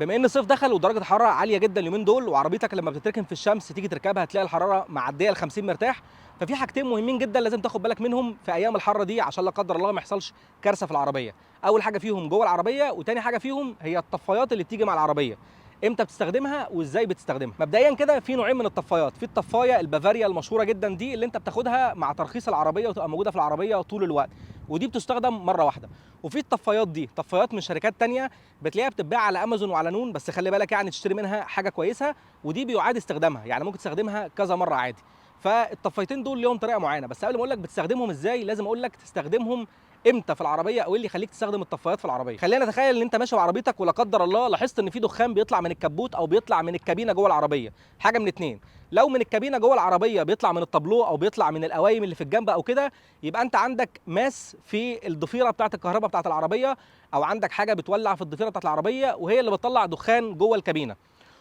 بما ان الصيف دخل ودرجه الحراره عاليه جدا اليومين دول، وعربيتك لما بتتركن في الشمس تيجي تركبها هتلاقي الحراره معديه ال 50 مرتاح. ففي حاجتين مهمين جدا لازم تاخد بالك منهم في ايام الحر دي عشان لا قدر الله ما يحصلش كارثه في العربيه. اول حاجه فيهم جوه العربيه، وتاني حاجه فيهم هي الطفايات اللي بتيجي مع العربيه. امتى بتستخدمها وازاي بتستخدمها؟ مبدئيا كده في نوعين من الطفايات. في الطفايه البافاريا المشهوره جدا دي اللي انت بتاخدها مع ترخيص العربيه وتبقى موجوده في العربيه طول الوقت، ودي بتستخدم مره واحده. وفي الطفايات دي طفايات من شركات تانية بتلاقيها بتتباع على امازون وعلى نون، بس خلي بالك يعني تشتري منها حاجه كويسه، ودي بيعاد استخدامها، يعني ممكن تستخدمها كذا مره عادي. فالطفايتين دول ليهم طريقه معينه، بس قبل ما اقول لك بتستخدمهم ازاي لازم اقول لك تستخدمهم امتى في العربيه، او ايه اللي يخليك تستخدم الطفايات في العربيه. خلينا نتخيل ان انت ماشي بعربيتك ولا قدر الله لاحظت ان في دخان بيطلع من الكبوت او بيطلع من الكابينه جوه العربيه. حاجه من اتنين: لو من الكابينه جوه العربيه بيطلع من الطابلو او بيطلع من القوايم اللي في الجنب او كده، يبقى انت عندك ماس في الضفيره بتاعه الكهرباء بتاعه العربيه، او عندك حاجه بتولع في الضفيره بتاعه العربيه وهي اللي بتطلع دخان جوه الكابينه.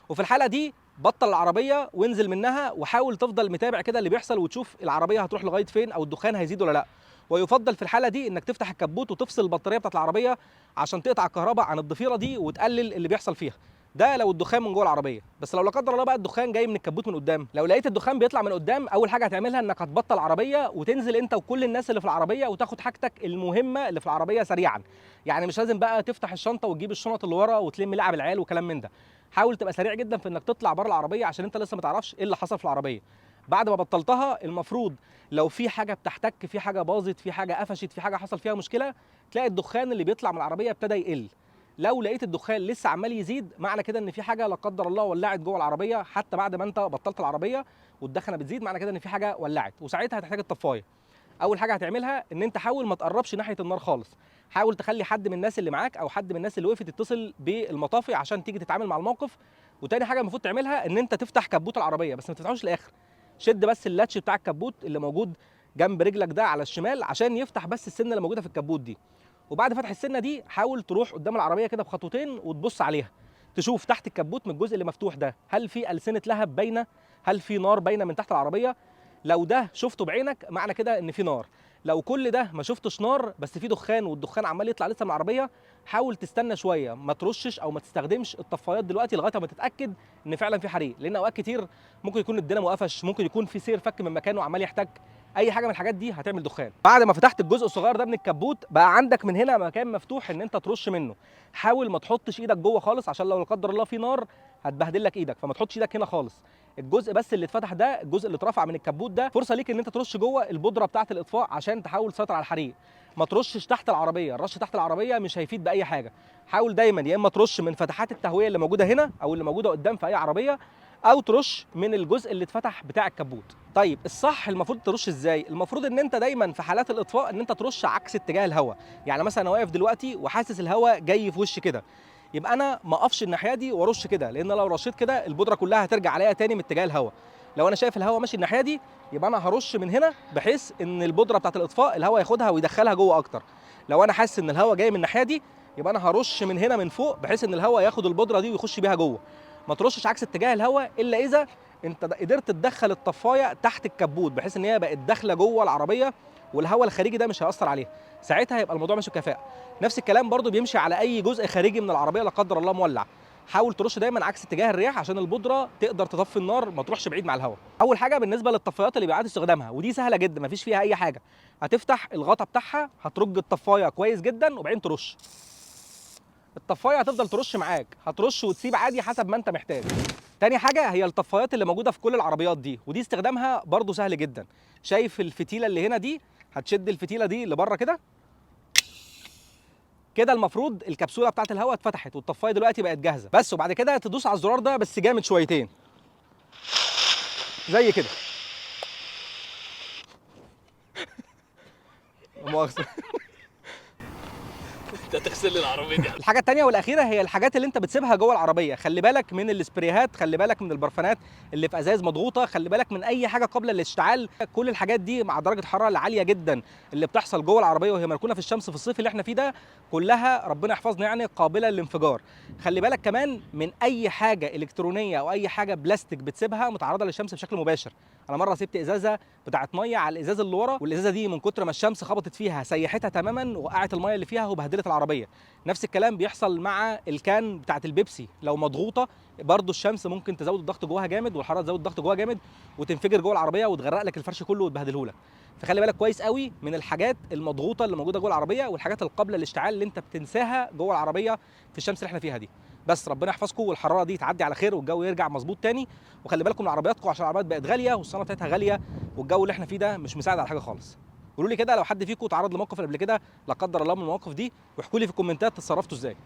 وفي الحاله دي بطل العربيه وانزل منها، وحاول تفضل متابع كده اللي بيحصل وتشوف العربيه هتروح لغايه فين او الدخان هيزيد ولا لا. ويفضل في الحاله دي انك تفتح الكبوت وتفصل البطاريه بتاعت العربيه عشان تقطع الكهرباء عن الضفيره دي وتقلل اللي بيحصل فيها. ده لو الدخان من جوه العربيه. بس لو لا قدر الله بقى الدخان جاي من الكبوت من قدام، لو لقيت الدخان بيطلع من قدام، اول حاجه هتعملها انك هتبطل العربيه وتنزل انت وكل الناس اللي في العربيه وتاخد حاجتك المهمه اللي في العربيه سريعا. يعني مش لازم بقى تفتح الشنطه وتجيب الشنط اللي ورا وتلم لعب العيال وكلام من ده. حاول تبقى سريع جدا في انك تطلع بره العربيه عشان انت لسه ما تعرفش ايه اللي حصل في العربيه. بعد ما بطلتها المفروض لو في حاجه بتحتك، في حاجه باظت، في حاجه قفشت، في حاجه حصل فيها مشكله، تلاقي الدخان اللي بيطلع من العربيه ابتدى يقل. لو لقيت الدخان لسه عمال يزيد، معنى كده ان في حاجه لا قدر الله ولعت جوه العربيه حتى بعد ما انت بطلت العربيه والدخنه بتزيد، معنى كده ان في حاجه ولعت، وساعتها هتحتاج الطفايه. اول حاجه هتعملها ان انت حاول ما تقربش ناحيه النار خالص. حاول تخلي حد من الناس اللي معاك او حد من الناس اللي وقفت يتصل بالمطافي عشان تيجي تتعامل مع الموقف. وتاني حاجه المفروض تعملها ان انت تفتح كبوت العربيه، بس ما تفتحوش للاخر. شد بس اللاتش بتاع الكبوت اللي موجود جنب رجلك ده على الشمال عشان يفتح بس السنه اللي موجوده في الكبوت دي. وبعد فتح السنه دي حاول تروح قدام العربيه كده بخطوتين وتبص عليها، تشوف تحت الكبوت من الجزء اللي مفتوح ده هل في ألسنة لهب باينه، هل في نار باينه من تحت العربيه. لو ده شفته بعينك معنى كده ان في نار. لو كل ده ما شفتش نار بس في دخان والدخان عمال يطلع لسه من العربيه، حاول تستنى شويه، ما ترشش او ما تستخدمش الطفايات دلوقتي لغايه ما تتاكد ان فعلا في حريق، لان اوقات كتير ممكن يكون الدينامو قفش، ممكن يكون في سير فك من مكانه وعمال يحتك. اي حاجه من الحاجات دي هتعمل دخان. بعد ما فتحت الجزء الصغير ده من الكبوت بقى عندك من هنا مكان مفتوح ان انت ترش منه. حاول ما تحطش ايدك جوه خالص عشان لو لا قدر الله في نار هتبهدل لك ايدك، فما تحطش ايدك هنا خالص. الجزء بس اللي اتفتح ده، الجزء اللي اترفع من الكبوت ده، فرصه ليك ان انت ترش جوه البودره بتاعه الاطفاء عشان تحاول تسيطر على الحريق. ما ترشش تحت العربيه، الرش تحت العربيه مش هيفيد باي حاجه. حاول دايما يا اما ترش من فتحات التهويه اللي موجوده هنا او اللي موجوده قدام في اي عربيه، او ترش من الجزء اللي اتفتح بتاع الكبوت. طيب الصح المفروض ترش ازاي؟ المفروض ان انت دايما في حالات الاطفاء ان انت ترش عكس اتجاه الهواء. يعني مثلا انا واقف دلوقتي وحاسس الهواء جاي في وشي كده، يبقى انا ما اقفش الناحيه دي وارش كده، لان لو رشيت كده البودره كلها هترجع عليا تاني من اتجاه الهواء. لو انا شايف الهواء ماشي الناحيه دي يبقى انا هرش من هنا بحيث ان البودره بتاعه الاطفاء الهواء ياخدها ويدخلها جوه اكتر. لو انا حاسس ان الهواء جاي من الناحيه دي يبقى انا هرش من هنا من فوق بحيث ان الهواء ياخد البودره دي ويخش بيها جوه. ما ترشش عكس اتجاه الهواء الا اذا انت قدرت تدخل الطفايه تحت الكبوت بحيث ان هي بقت داخله جوه العربيه والهواء الخارجي ده مش هيأثر عليها، ساعتها هيبقى الموضوع ماشي بكفاءه. نفس الكلام برضو بيمشي على اي جزء خارجي من العربيه لا قدر الله مولع. حاول ترش دايما عكس اتجاه الرياح عشان البودره تقدر تطفي النار ما تروحش بعيد مع الهواء. اول حاجه بالنسبه للطفايات اللي بيعاد استخدامها، ودي سهله جدا مفيش فيها اي حاجه، هتفتح الغطا بتاعها هترج الطفايه كويس جدا وبعدين ترش. الطفايه هتفضل ترش معاك، هترش وتسيب عادي حسب ما انت محتاج. تاني حاجه هي الطفايات اللي موجوده في كل العربيات دي، ودي استخدامها برضو سهل جدا. شايف الفتيله اللي هنا دي؟ هتشد الفتيله دي لبره كده كده، المفروض الكبسوله بتاعت الهواء اتفتحت والطفايه دلوقتي بقت جاهزه بس. وبعد كده تدوس على الزرار ده بس جامد شويتين زي كده. لا مؤاخذه. انت هتغسل لي العربيه دي. الحاجه الثانيه والاخيره هي الحاجات اللي انت بتسيبها جوه العربيه. خلي بالك من السبريهات، خلي بالك من البرفانات اللي في ازاز مضغوطه، خلي بالك من اي حاجه قبل الاشتعال. كل الحاجات دي مع درجه الحراره العاليه جدا اللي بتحصل جوه العربيه وهي مركونه في الشمس في الصيف اللي احنا فيه ده، كلها ربنا يحفظنا يعني قابله للانفجار. خلي بالك كمان من اي حاجه الكترونيه او اي حاجه بلاستيك بتسيبها متعرضه للشمس بشكل مباشر، انا مره سبت ازازه بتاعه ميه على الازاز اللي ورا، والازازه دي من كتر ما الشمس خبطت فيها سيحتها تماما، وقعت الميه اللي فيها وبهدلت العربيه. نفس الكلام بيحصل مع الكان بتاعه البيبسي، لو مضغوطه برضو الشمس ممكن تزود الضغط جواها جامد، والحراره تزود الضغط جواها جامد، وتنفجر جوه العربيه وتغرق لك الفرش كله وتبهدله لك. فخلي بالك كويس قوي من الحاجات المضغوطه اللي موجوده جوه العربيه، والحاجات القابله للاشتعال اللي انت بتنساها جوه العربيه في الشمس اللي احنا فيها دي. بس ربنا يحفظكم والحراره دي تعدي على خير والجو يرجع مظبوط تاني. وخلي بالكم من عربياتكم عشان العربيات بقت غاليه والصيانه بتاعتها غاليه، والجو اللي احنا فيه ده مش مساعد على حاجه خالص. قولوا لي كده لو حد فيكم اتعرض لموقف قبل كده لا قدر الله من المواقف دي، واحكوا لي في الكومنتات اتصرفتوا ازاي.